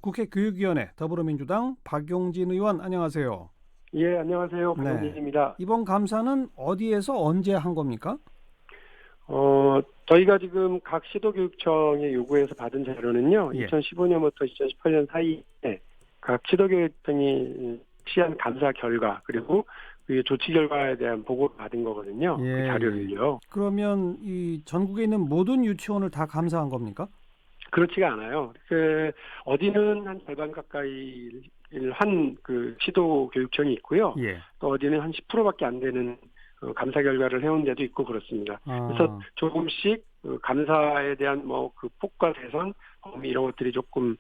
국회 교육위원회 더불어민주당 박용진 의원 안녕하세요. 예, 안녕하세요. 네. 박용진입니다. 이번 감사는 어디에서 언제 한 겁니까? 저희가 지금 각 시도교육청의 요구에서 받은 자료는요, 예. 2015년부터 2018년 사이에 각 시도교육청이 취한 감사 결과, 그리고 그 조치 결과에 대한 보고를 받은 거거든요. 예, 그 자료를요. 그러면 이 전국에 있는 모든 유치원을 다 감사한 겁니까? 그렇지가 않아요. 어디는 한 절반 가까이를 한 그 시도교육청이 있고요. 예. 또 어디는 한 10%밖에 안 되는 감사 결과를 해온 데도 있고 그렇습니다. 그래서 조금씩 감사에 대한 뭐 그 폭과 대선, 범위 이런 것들이 조금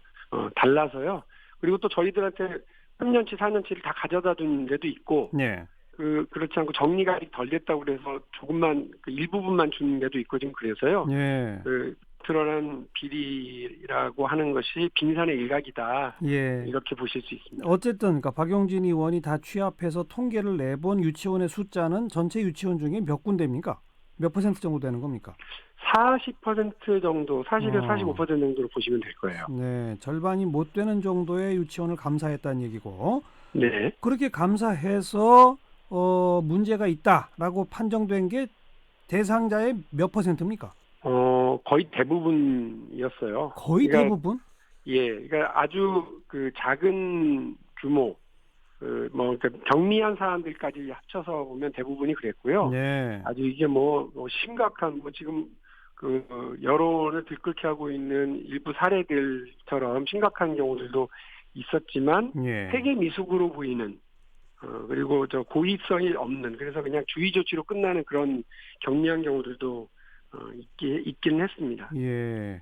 달라서요. 그리고 또 저희들한테 3년치, 4년치를 다 가져다 준 데도 있고, 네. 그렇지 않고 정리가 아직 덜 됐다고 그래서 조금만 그 일부분만 준 데도 있고 지금 그래서요. 예. 드러난 비리라고 하는 것이 빙산의 일각이다. 예. 이렇게 보실 수 있습니다. 어쨌든 그러니까 박용진 의원이 다 취합해서 통계를 내본 유치원의 숫자는 전체 유치원 중에 몇 군데입니까? 몇 퍼센트 정도 되는 겁니까? 40% 정도, 40에서 45% 정도로 보시면 될 거예요. 네, 절반이 못 되는 정도의 유치원을 감사했다는 얘기고, 네. 그렇게 감사해서 문제가 있다라고 판정된 게 대상자의 몇 퍼센트입니까? 거의 대부분이었어요. 거의 그러니까, 대부분? 예, 그러니까 아주 그 작은 규모, 그러니까 경미한 사안들까지 합쳐서 보면 대부분이 그랬고요. 네. 아주 이게 뭐 심각한, 지금 여론을 들끓게 하고 있는 일부 사례들처럼 심각한 경우들도 있었지만, 예. 회계 미숙으로 보이는, 그리고 고의성이 없는, 그래서 그냥 주의 조치로 끝나는 그런 경미한 경우들도 있기는 했습니다. 예.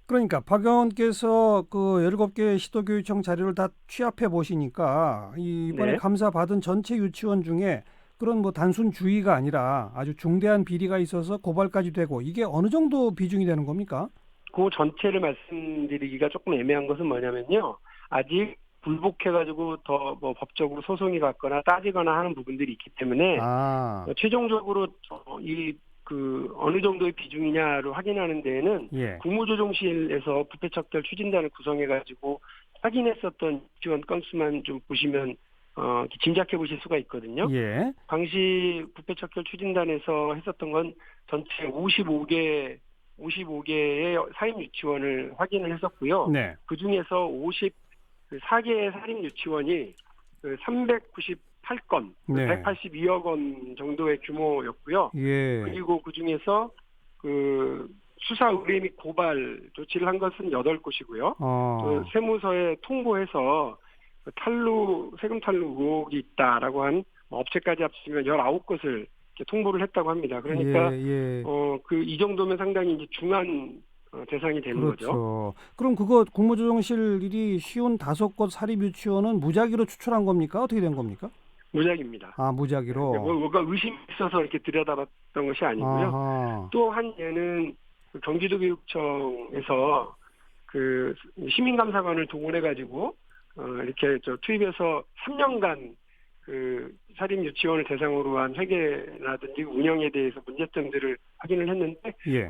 그러니까 박 의원께서 그 17개 시도교육청 자료를 다 취합해 보시니까 이번에 네. 감사 받은 전체 유치원 중에 그런 뭐 단순 주의가 아니라 아주 중대한 비리가 있어서 고발까지 되고 이게 어느 정도 비중이 되는 겁니까? 그 전체를 말씀드리기가 조금 애매한 것은 뭐냐면요. 아직 불복해가지고 더 뭐 법적으로 소송이 갔거나 따지거나 하는 부분들이 있기 때문에 아, 최종적으로 어느 정도의 비중이냐를 확인하는 데에는 예. 국무조정실에서 부패척결 추진단을 구성해가지고 확인했었던 지원 건수만 좀 보시면 짐작해 보실 수가 있거든요. 예. 당시 부패척결 추진단에서 했었던 건 전체 55개의 사립 유치원을 확인을 했었고요. 네. 그 중에서 54개의 사립 유치원이 398건, 네. 182억 원 정도의 규모였고요. 예. 그리고 그 중에서 수사 의뢰 및 고발 조치를 한 것은 8곳이고요. 또 세무서에 통보해서 세금 탈루 의혹이 있다라고 한 업체까지 합치면 19곳을 통보를 했다고 합니다. 그러니까 예. 이 정도면 상당히 이제 중한 대상이 되는 그렇죠. 거죠. 그럼 그거 국무조정실이 쉬운 5곳 사립 유치원은 무작위로 추출한 겁니까? 어떻게 된 겁니까? 무작입니다. 아, 무작위로. 뭐가 의심이 있어서 이렇게 들여다봤던 것이 아니고요. 아하. 또 한 예는 경기도교육청에서 그 시민감사관을 동원해가지고 이렇게 투입해서 3년간 그 사립 유치원을 대상으로 한 회계라든지 운영에 대해서 문제점들을 확인을 했는데 예.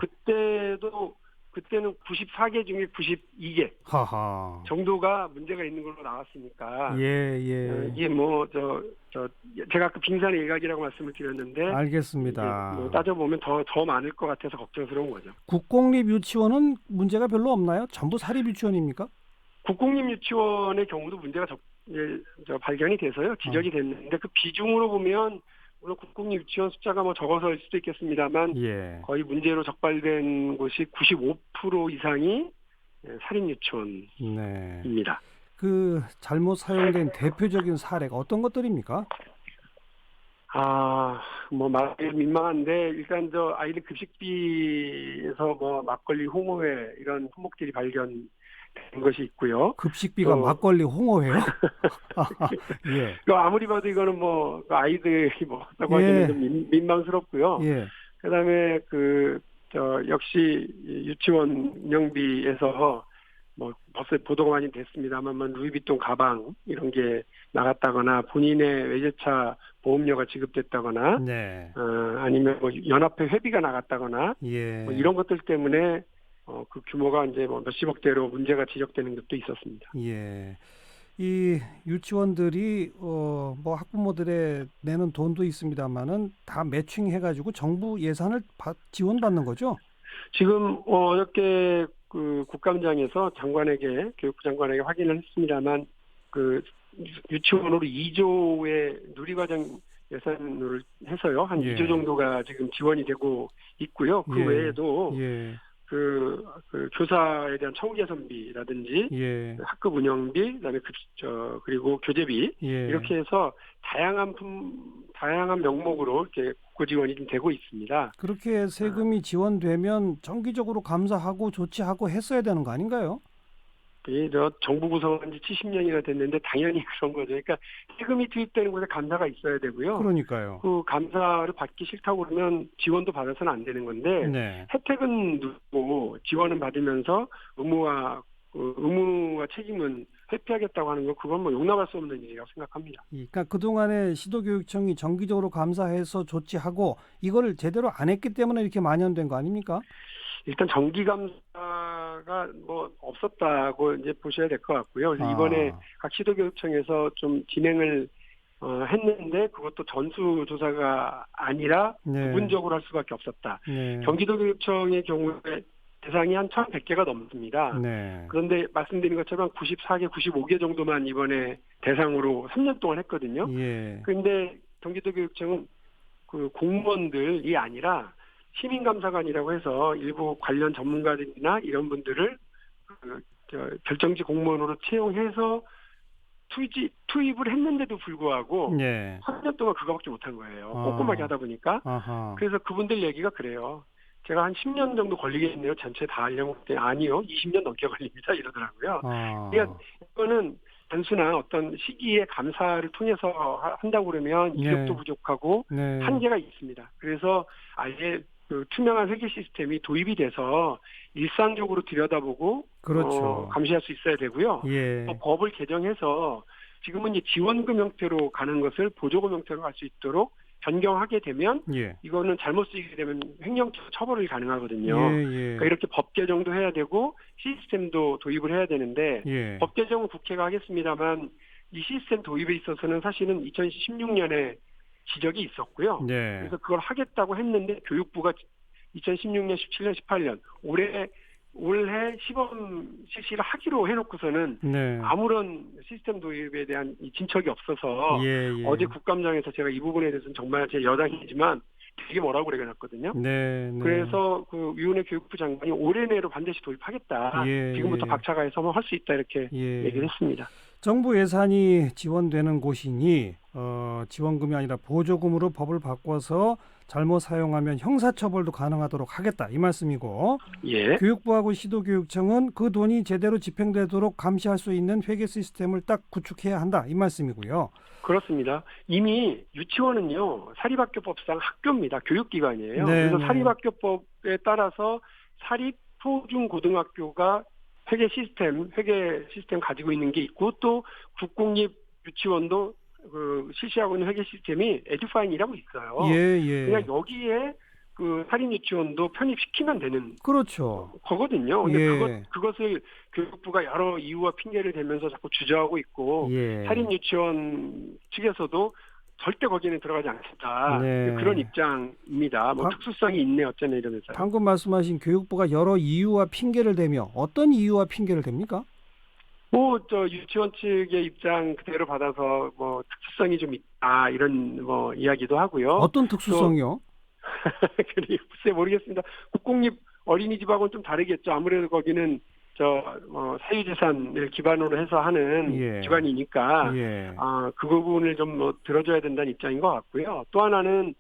그때는 94개 중에 92개 하하. 정도가 문제가 있는 걸로 나왔으니까 예. 이게 제가 아까 빙산의 일각이라고 말씀을 드렸는데 알겠습니다. 뭐 따져보면 더 많을 것 같아서 걱정스러운 거죠. 국공립 유치원은 문제가 별로 없나요? 전부 사립 유치원입니까? 국공립 유치원의 경우도 문제가 발견이 돼서요. 지적이 됐는데 그 비중으로 보면 물론 국공립 유치원 숫자가 뭐 적어서일 수도 있겠습니다만 예. 거의 문제로 적발된 곳이 95% 이상이 사립 유치원입니다. 네. 그 잘못 사용된 대표적인 사례가 어떤 것들입니까? 말하기 민망한데, 일단 아이들 급식비에서 막걸리, 홍어회, 이런 품목들이 발견된 것이 있고요. 급식비가 막걸리, 홍어회요? 예. 아무리 봐도 이거는 그 아이들이 먹었다고 하기는 좀 민망스럽고요. 예. 그 다음에 역시 유치원 운영비에서 벌써 보도가 많이 됐습니다만 루이비통 가방 이런 게 나갔다거나 본인의 외제차 보험료가 지급됐다거나 네. 아니면 연합회 회비가 나갔다거나 예. 이런 것들 때문에 그 규모가 이제 뭐 몇십억대로 문제가 지적되는 것도 있었습니다. 예. 이 유치원들이 뭐 학부모들의 내는 돈도 있습니다만은 다 매칭해가지고 정부 예산을 지원받는 거죠? 지금 어저께 그 국감장에서 장관에게 교육부 장관에게 확인을 했습니다만 그 유치원으로 2조의 누리과정 예산을 해서요 한 예. 2조 정도가 지금 지원이 되고 있고요. 그 예. 외에도 예. 그 교사에 대한 처우 개선비라든지 예. 학급 운영비, 그다음에 그리고 교재비 예. 이렇게 해서 다양한 명목으로 이렇게 국고 지원이 좀 되고 있습니다. 그렇게 세금이 지원되면 정기적으로 감사하고 조치하고 했어야 되는 거 아닌가요? 정부 구성한 지 70년이나 됐는데 당연히 그런 거죠. 그러니까 세금이 투입되는 곳에 감사가 있어야 되고요. 그러니까요. 그 감사를 받기 싫다고 그러면 지원도 받아서는 안 되는 건데 네. 혜택은 누리고 지원은 받으면서 의무와 책임은 회피하겠다고 하는 거 그건 뭐 용납할 수 없는 일이라고 생각합니다. 그러니까 그동안에 시도교육청이 정기적으로 감사해서 조치하고 이거를 제대로 안 했기 때문에 이렇게 만연된 거 아닙니까? 일단 정기 감사가 뭐 없었다고 이제 보셔야 될 것 같고요. 그래서 이번에 각 시도교육청에서 좀 진행을 했는데 그것도 전수 조사가 아니라 네. 부분적으로 할 수밖에 없었다. 네. 경기도교육청의 경우에 대상이 한 1,100개가 넘습니다. 네. 그런데 말씀드린 것처럼 94개, 95개 정도만 이번에 대상으로 3년 동안 했거든요. 예. 그런데 경기도교육청은 그 공무원들이 아니라 시민감사관이라고 해서 일부 관련 전문가들이나 이런 분들을 결정직 공무원으로 채용해서 투입을 했는데도 불구하고 네. 3년 동안 그거밖에 못한 거예요. 꼼꼼하게 하다 보니까. 아하. 그래서 그분들 얘기가 그래요. 제가 한 10년 정도 걸리겠네요. 전체 다 하려고 했더니 아니요. 20년 넘게 걸립니다. 이러더라고요. 그러니까 이거는 단순한 어떤 시기에 감사를 통해서 한다고 그러면 이력도 부족하고 네. 한계가 있습니다. 그래서 아예 그 투명한 회계 시스템이 도입이 돼서 일상적으로 들여다보고 그렇죠. 감시할 수 있어야 되고요. 예. 또 법을 개정해서 지금은 이제 지원금 형태로 가는 것을 보조금 형태로 갈 수 있도록 변경하게 되면 예. 이거는 잘못 쓰이게 되면 횡령적 처벌이 가능하거든요. 예. 그러니까 이렇게 법 개정도 해야 되고 시스템도 도입을 해야 되는데 예. 법 개정은 국회가 하겠습니다만 이 시스템 도입에 있어서는 사실은 2016년에 지적이 있었고요. 네. 그래서 그걸 하겠다고 했는데 교육부가 2016년, 17년, 18년 올해 시범 실시를 하기로 해놓고서는 네. 아무런 시스템 도입에 대한 진척이 없어서 예. 어제 국감장에서 제가 이 부분에 대해서는 정말 제 여당이지만 되게 뭐라고 그래놨거든요. 네. 그래서 그 유은혜 교육부 장관이 올해 내로 반드시 도입하겠다. 예. 지금부터 박차가 해서 할 수 있다 이렇게 예. 얘기를 했습니다. 정부 예산이 지원되는 곳이니 지원금이 아니라 보조금으로 법을 바꿔서 잘못 사용하면 형사처벌도 가능하도록 하겠다 이 말씀이고 예. 교육부하고 시도교육청은 그 돈이 제대로 집행되도록 감시할 수 있는 회계 시스템을 딱 구축해야 한다 이 말씀이고요. 그렇습니다. 이미 유치원은요 사립학교법상 학교입니다. 교육기관이에요. 네, 그래서 네. 사립학교법에 따라서 사립 초중고등학교가 회계 시스템 가지고 있는 게 있고 또 국공립 유치원도 그 실시하고 있는 회계 시스템이 에듀파인이라고 있어요. 예. 그냥 여기에 그 사립 유치원도 편입시키면 되는 그렇죠. 거거든요. 근데 예. 그것을 교육부가 여러 이유와 핑계를 대면서 자꾸 주저하고 있고 예. 사립 유치원 측에서도 절대 거기는 들어가지 않겠다. 네. 그런 입장입니다. 뭐 특수성이 있네 어쩌네 이러면서. 방금 말씀하신 교육부가 여러 이유와 핑계를 대며 어떤 이유와 핑계를 댑니까? 유치원 측의 입장 그대로 받아서 뭐 특수성이 좀 있다 이런 뭐 이야기도 하고요. 어떤 특수성이요? 글쎄 모르겠습니다. 국공립 어린이집하고는 좀 다르겠죠. 아무래도 거기는 사유재산을 기반으로 해서 하는 기관이니까 그 부분을 좀 들어줘야 된다는 입장인 것 같고요. 또 하나는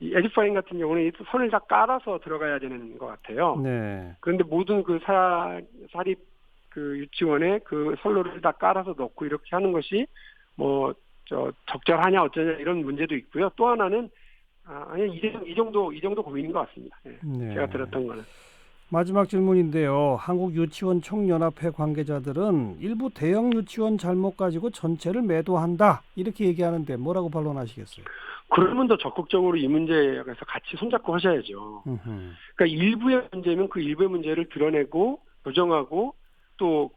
이 에듀파인 같은 경우는 선을 다 깔아서 들어가야 되는 것 같아요. 네. 그런데 모든 그 사립 그 유치원에 그 선로를 다 깔아서 넣고 이렇게 하는 것이 적절하냐 어쩌냐 이런 문제도 있고요. 또 하나는 아니 이 정도 고민인 것 같습니다. 네. 제가 들었던 거는. 마지막 질문인데요. 한국유치원총연합회 관계자들은 일부 대형 유치원 잘못 가지고 전체를 매도한다 이렇게 얘기하는데 뭐라고 반론하시겠어요? 그러면 더 적극적으로 이 문제에서 같이 손잡고 하셔야죠. 그러니까 일부의 문제면 그 일부의 문제를 드러내고 교정하고 또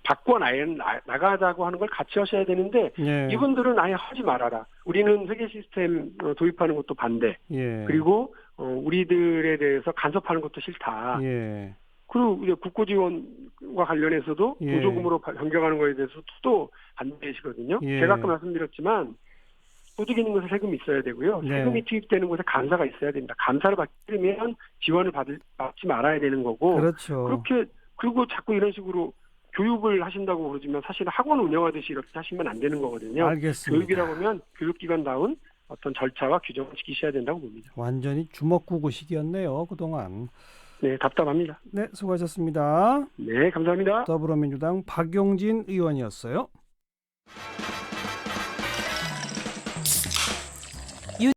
바꿔 나가자고 하는 걸 같이 하셔야 되는데 예. 이분들은 아예 하지 말아라. 우리는 회계 시스템 도입하는 것도 반대. 예. 그리고 우리들에 대해서 간섭하는 것도 싫다. 예. 그리고 이제 국고지원과 관련해서도 예. 보조금으로 변경하는 것에 대해서 또 반대시거든요. 예. 제가 아까 말씀드렸지만 소득 있는 곳에 세금이 있어야 되고요. 네. 세금이 투입되는 곳에 감사가 있어야 됩니다. 감사를 받으면 지원을 받지 말아야 되는 거고. 그렇죠. 그리고 자꾸 이런 식으로 교육을 하신다고 그러지만 사실 학원 운영하듯이 이렇게 하시면 안 되는 거거든요. 알겠습니다. 교육이라고 하면 교육기관다운 어떤 절차와 규정을 지키셔야 된다고 봅니다. 완전히 주먹구구식이었네요. 그동안. 네, 답답합니다. 네, 수고하셨습니다. 네, 감사합니다. 더불어민주당 박용진 의원이었어요.